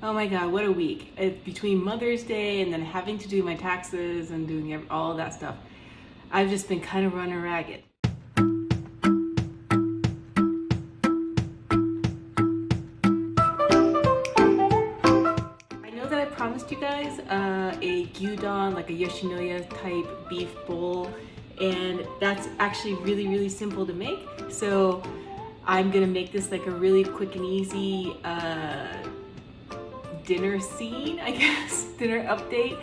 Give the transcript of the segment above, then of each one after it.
Oh my God, what a week. Between Mother's Day and then having to do my taxes and doing all of that stuff, I've just been kind of running ragged. I know that I promised you guys a Gyudon, like a Yoshinoya type beef bowl, and that's actually really, really simple to make. So I'm gonna make this like a really quick and easy dinner scene, I guess, dinner update.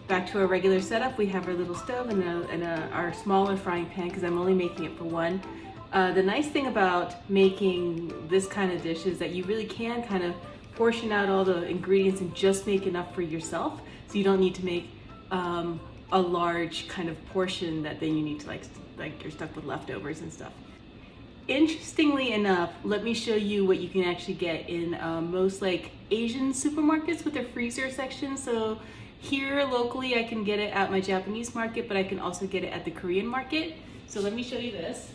Back to our regular setup, we have our little stove and our smaller frying pan because I'm only making it for one. The nice thing about making this kind of dish is that you really can kind of portion out all the ingredients and just make enough for yourself, so you don't need to make a large kind of portion that then you need to like you're stuck with leftovers and stuff. Interestingly enough, let me show you what you can actually get in most like Asian supermarkets with their freezer section. So here locally I can get it at my Japanese market, but I can also get it at the Korean market. So let me show you this.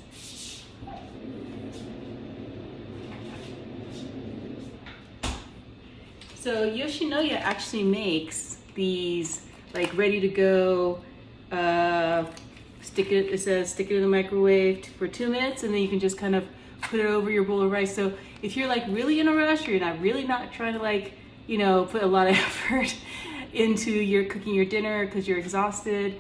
So Yoshinoya actually makes these like ready to go, it says stick it in the microwave for 2 minutes, and then you can just kind of put it over your bowl of rice. So if you're like really in a rush, or you're really not trying to like, you know, put a lot of effort into your cooking your dinner because you're exhausted,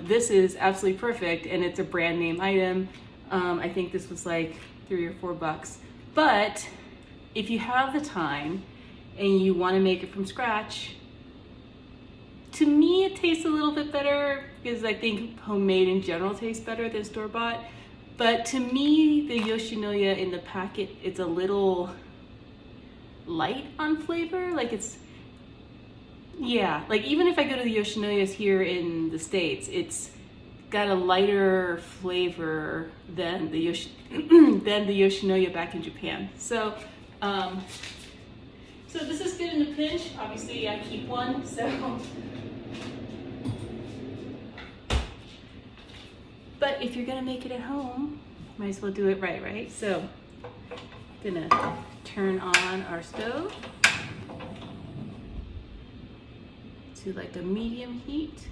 this is absolutely perfect, and it's a brand name item. I think this was like $3 or $4. But if you have the time and you want to make it from scratch, to me it tastes a little bit better because I think homemade in general tastes better than store-bought. But to me, the Yoshinoya in the packet, it's a little light on flavor. Like it's, yeah, like even if I go to the Yoshinoyas here in the States, it's got a lighter flavor than the Yoshinoya back in Japan. So, so this is good in a pinch. Obviously I keep one, so. But if you're gonna make it at home, might as well do it right? So, gonna turn on our stove to like a medium heat.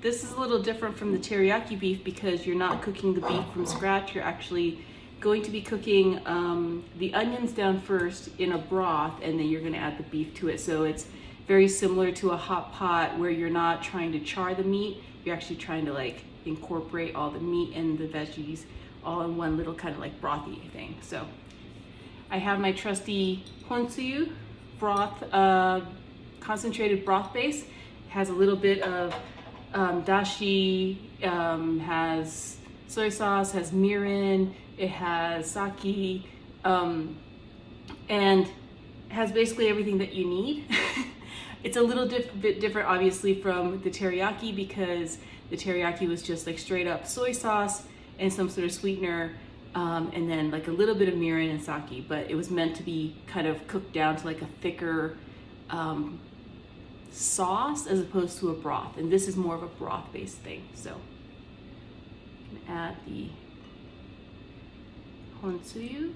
This is a little different from the teriyaki beef because you're not cooking the beef from scratch. You're actually going to be cooking the onions down first in a broth, and then you're gonna add the beef to it. So it's very similar to a hot pot where you're not trying to char the meat. You're actually trying to like incorporate all the meat and the veggies all in one little kind of like brothy thing. So I have my trusty honsuyu broth, concentrated broth base. It has a little bit of dashi, has soy sauce, has mirin, it has sake, and has basically everything that you need. It's a little bit different, obviously, from the teriyaki because the teriyaki was just like straight up soy sauce and some sort of sweetener, and then like a little bit of mirin and sake, but it was meant to be kind of cooked down to like a thicker sauce as opposed to a broth. And this is more of a broth-based thing. So I'm gonna add the honsuyu.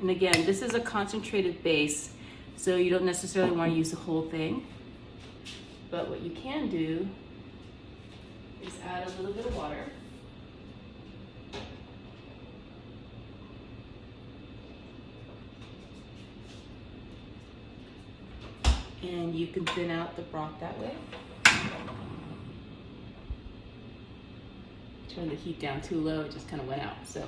And again, this is a concentrated base, so you don't necessarily want to use the whole thing. But what you can do is add a little bit of water. And you can thin out the broth that way. Turn the heat down too low, it just kind of went out. So.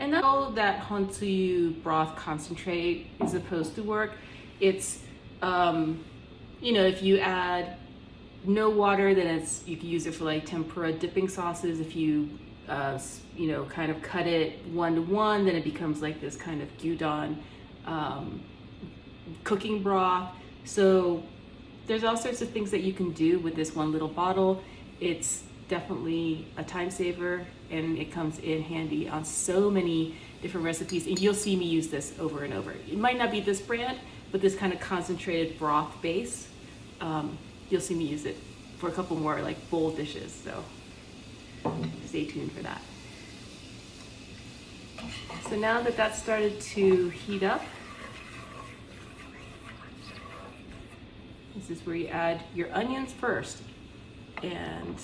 And that's how that honsuyu broth concentrate is supposed to work. It's, you know, if you add no water, then you can use it for like tempura dipping sauces. If you, you know, kind of cut it 1-to-1, then it becomes like this kind of gyudon cooking broth. So there's all sorts of things that you can do with this one little bottle. It's definitely a time saver, and it comes in handy on so many different recipes, and you'll see me use this over and over. It might not be this brand, but this kind of concentrated broth base, you'll see me use it for a couple more like bowl dishes, so stay tuned for that. So now that that's started to heat up, this is where you add your onions first, and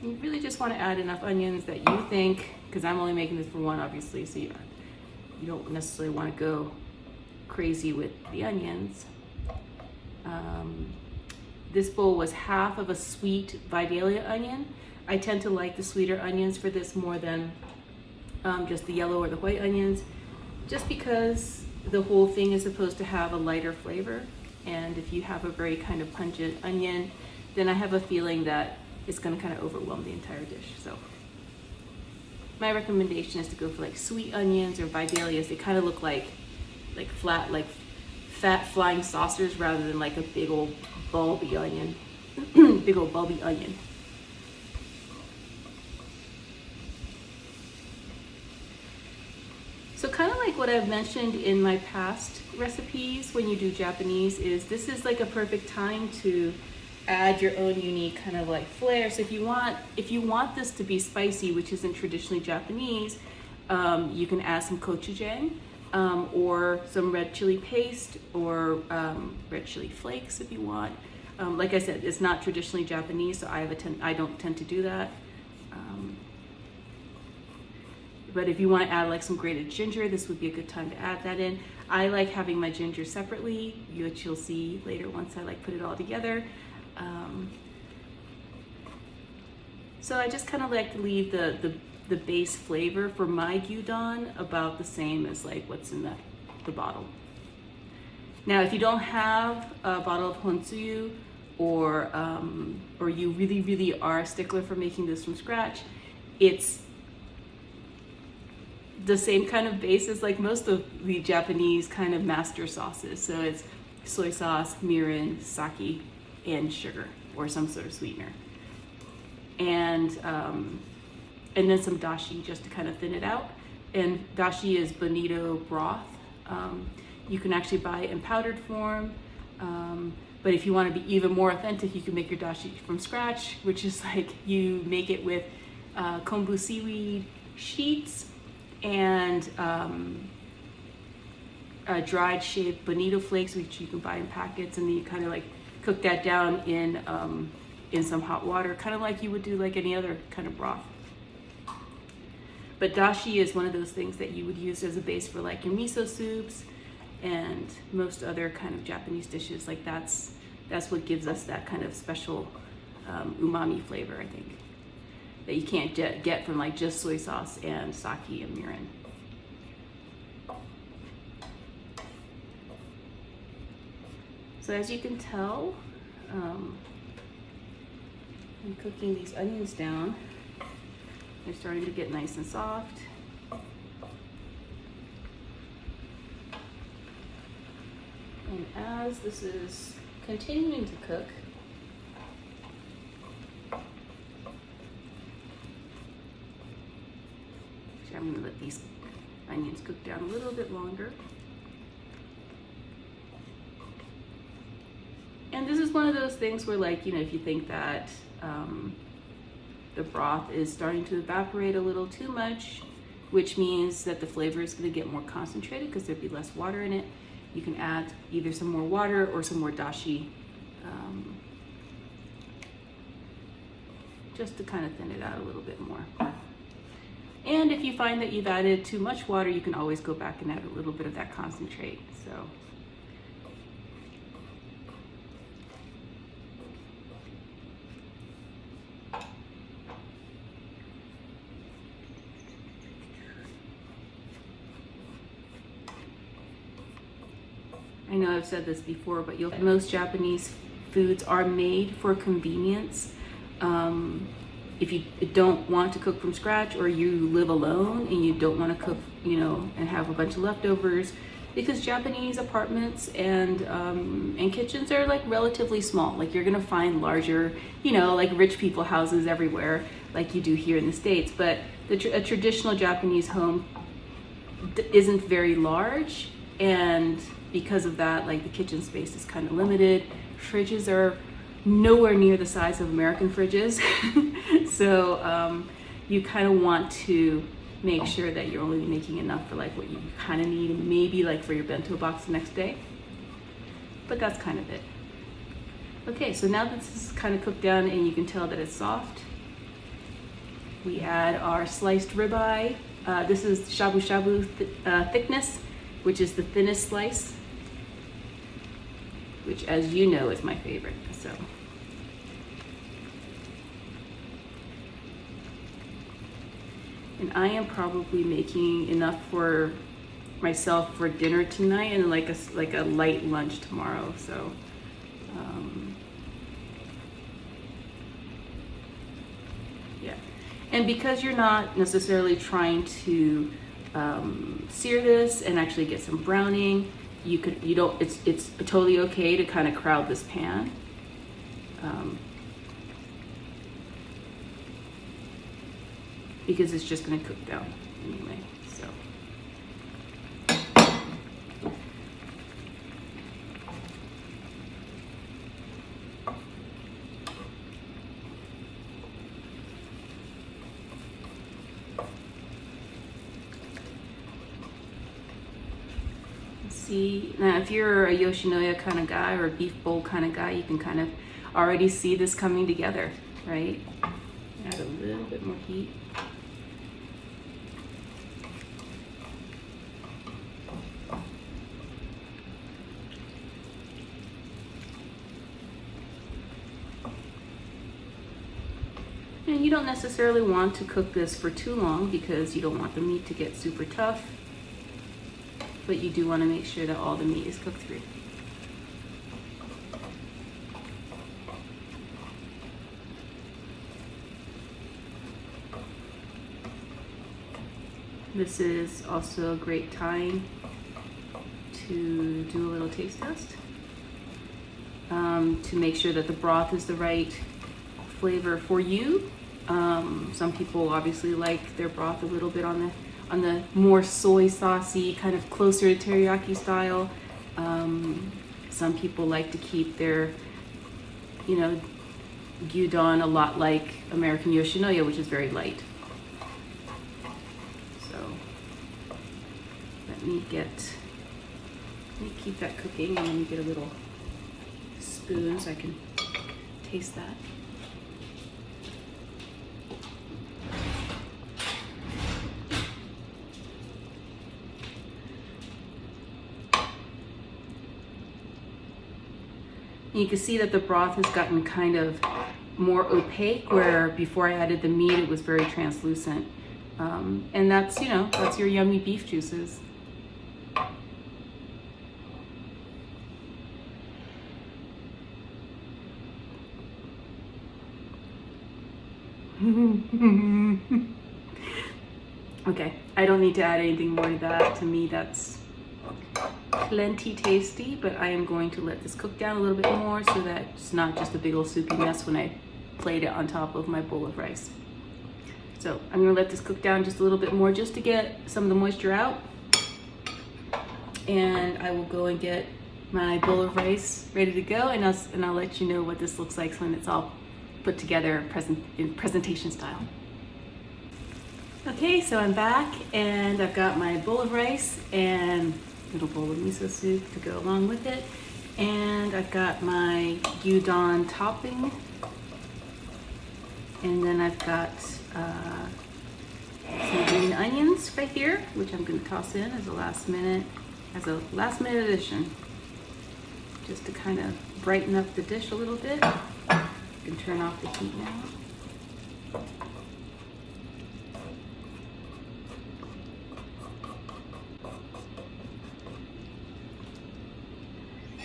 you really just want to add enough onions that you think, because I'm only making this for one obviously, so you don't necessarily want to go crazy with the onions. This bowl was half of a sweet Vidalia onion. I tend to like the sweeter onions for this more than just the yellow or the white onions, just because the whole thing is supposed to have a lighter flavor. And if you have a very kind of pungent onion, then I have a feeling that it's going to kind of overwhelm the entire dish. So my recommendation is to go for like sweet onions or Vidalias. They kind of look like flat, like fat flying saucers rather than like a big old bulby onion. Big old bulby onion. So kind of like what I've mentioned in my past recipes when you do Japanese, is this is like a perfect time to add your own unique kind of like flair. So if you want this to be spicy, which isn't traditionally Japanese, you can add some gochujang, or some red chili paste, or red chili flakes if you want. Like I said, it's not traditionally Japanese, so I don't tend to do that. But if you want to add like some grated ginger, this would be a good time to add that in. I like having my ginger separately, which you'll see later once I like put it all together. So I just kind of like to leave the base flavor for my gyudon about the same as like what's in the bottle. Now, if you don't have a bottle of honsuyu, or you really are a stickler for making this from scratch, it's the same kind of base as like most of the Japanese kind of master sauces. So it's soy sauce, mirin, sake, and sugar, or some sort of sweetener. And then some dashi just to kind of thin it out. And dashi is bonito broth. You can actually buy it in powdered form. But if you want to be even more authentic, you can make your dashi from scratch, which is like you make it with kombu seaweed sheets and dried shaved bonito flakes, which you can buy in packets, and then you kind of like cook that down in some hot water, kind of like you would do like any other kind of broth. But dashi is one of those things that you would use as a base for like your miso soups and most other kind of Japanese dishes. Like that's what gives us that kind of special umami flavor, I think, that you can't get from like just soy sauce and sake and mirin. So as you can tell, I'm cooking these onions down. They're starting to get nice and soft. And as this is continuing to cook, I'm going to let these onions cook down a little bit longer. And this is one of those things where, like, you know, if you think that the broth is starting to evaporate a little too much, which means that the flavor is going to get more concentrated because there'd be less water in it, you can add either some more water or some more dashi, just to kind of thin it out a little bit more. And if you find that you've added too much water, you can always go back and add a little bit of that concentrate. So I know I've said this before, but most Japanese foods are made for convenience. If you don't want to cook from scratch, or you live alone and you don't want to cook, you know, and have a bunch of leftovers, because Japanese apartments and kitchens are like relatively small. Like you're gonna find larger, you know, like rich people houses everywhere, like you do here in the States. But a traditional Japanese home isn't very large, and because of that, like the kitchen space is kind of limited. Fridges are nowhere near the size of American fridges, so you kind of want to make sure that you're only making enough for like what you kind of need, and maybe like for your bento box the next day. But that's kind of it. Okay, so now that this is kind of cooked down and you can tell that it's soft, we add our sliced ribeye. This is shabu shabu thickness, which is the thinnest slice, which, as you know, is my favorite. So. And I am probably making enough for myself for dinner tonight and like a light lunch tomorrow. So, yeah. And because you're not necessarily trying to sear this and actually get some browning, it's totally okay to kind of crowd this pan. Because it's just going to cook down anyway. So. See, now if you're a Yoshinoya kind of guy or a beef bowl kind of guy, you can kind of already see this coming together, right? Add a little bit more heat. And you don't necessarily want to cook this for too long because you don't want the meat to get super tough, but you do want to make sure that all the meat is cooked through. This is also a great time to do a little taste test to make sure that the broth is the right flavor for you. Some people obviously like their broth a little bit on the more soy saucy, kind of closer to teriyaki style. Some people like to keep their, you know, gyudon a lot like American Yoshinoya, which is very light. So let me keep that cooking, and let me get a little spoon so I can taste that. You can see that the broth has gotten kind of more opaque, where before I added the meat, it was very translucent. And that's, you know, that's your yummy beef juices. Okay, I don't need to add anything more to that. To me, that's plenty tasty, but I am going to let this cook down a little bit more so that it's not just a big old soupy mess when I plate it on top of my bowl of rice. So I'm gonna let this cook down just a little bit more just to get some of the moisture out. And I will go and get my bowl of rice ready to go, and I'll let you know what this looks like when it's all put together in presentation style. Okay, so I'm back and I've got my bowl of rice and little bowl of miso soup to go along with it, and I've got my gyudon topping, and then I've got some green onions right here, which I'm going to toss in as a last minute addition, just to kind of brighten up the dish a little bit. You can turn off the heat now.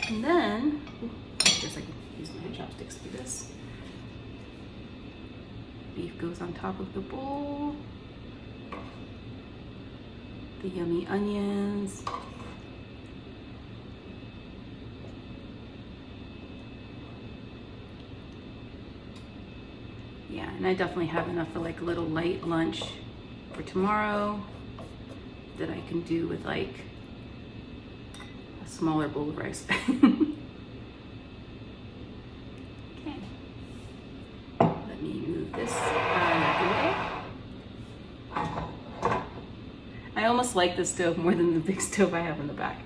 And then, I guess I can use my chopsticks for this. Beef goes on top of the bowl. The yummy onions. Yeah, and I definitely have enough for like a little light lunch for tomorrow that I can do with like a smaller bowl of rice. Okay, let me move this out of the way. I almost like this stove more than the big stove I have in the back.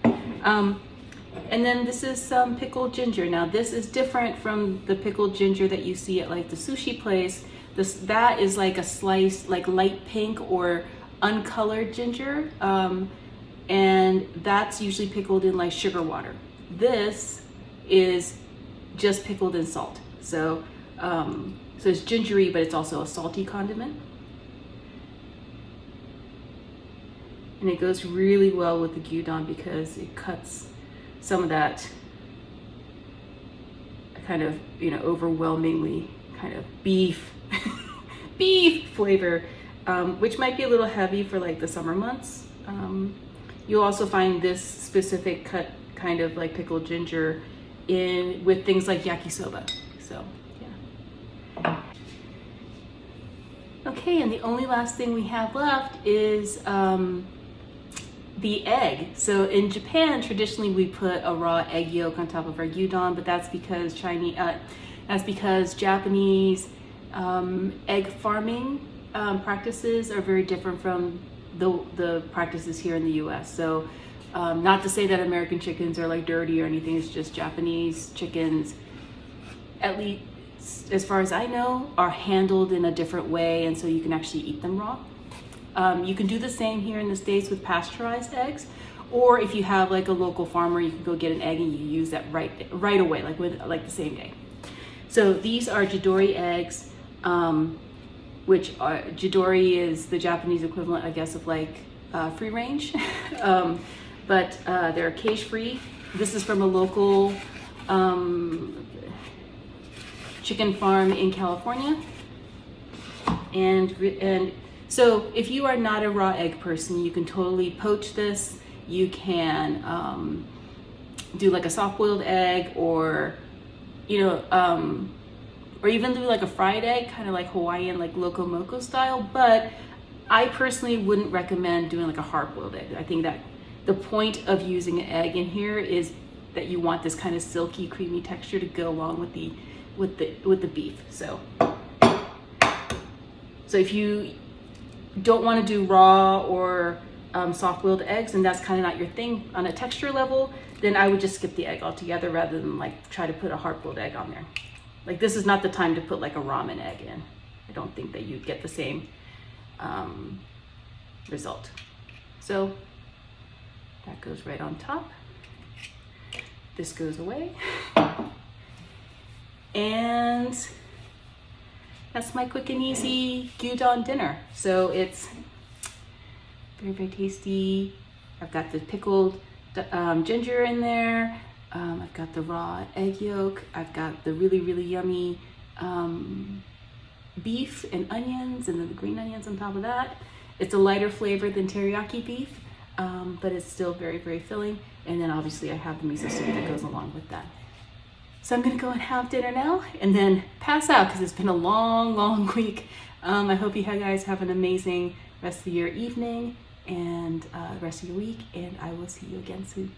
And then this is some pickled ginger. Now this is different from the pickled ginger that you see at like the sushi place. That is like a sliced, like light pink or uncolored ginger. And that's usually pickled in like sugar water. This is just pickled in salt. So it's gingery, but it's also a salty condiment. And it goes really well with the gyudon because it cuts some of that kind of, you know, overwhelmingly kind of beef flavor, which might be a little heavy for like the summer months. You'll also find this specific cut kind of like pickled ginger with things like yakisoba. So yeah. Okay, and the only last thing we have left is the egg. So in Japan, traditionally we put a raw egg yolk on top of our gyudon, but that's because Japanese egg farming practices are very different from the practices here in the US. So not to say that American chickens are like dirty or anything, it's just Japanese chickens, at least as far as I know, are handled in a different way, and so you can actually eat them raw. You can do the same here in the States with pasteurized eggs, or if you have like a local farmer, you can go get an egg and you use that right away, like the same day. So these are Gyudon eggs, which are, Gyudon is the Japanese equivalent, I guess, of like free range, but they're cage free. This is from a local chicken farm in California, and so if you are not a raw egg person, you can totally poach this. You can do like a soft boiled egg, or or even do like a fried egg, kind of like Hawaiian, like loco moco style. But I personally wouldn't recommend doing like a hard boiled egg. I think that the point of using an egg in here is that you want this kind of silky, creamy texture to go along with the beef. So if you don't want to do raw or soft-boiled eggs, and that's kind of not your thing on a texture level, then I would just skip the egg altogether rather than like try to put a hard-boiled egg on there. Like, this is not the time to put like a ramen egg in. I don't think that you'd get the same result. So that goes right on top. This goes away. And that's my quick and easy gyudon dinner. So it's very, very tasty. I've got the pickled ginger in there. I've got the raw egg yolk. I've got the really, really yummy beef and onions, and then the green onions on top of that. It's a lighter flavor than teriyaki beef, but it's still very, very filling. And then obviously I have the miso soup that goes along with that. So I'm gonna go and have dinner now and then pass out because it's been a long, long week. I hope you guys have an amazing rest of your evening and rest of your week, and I will see you again soon.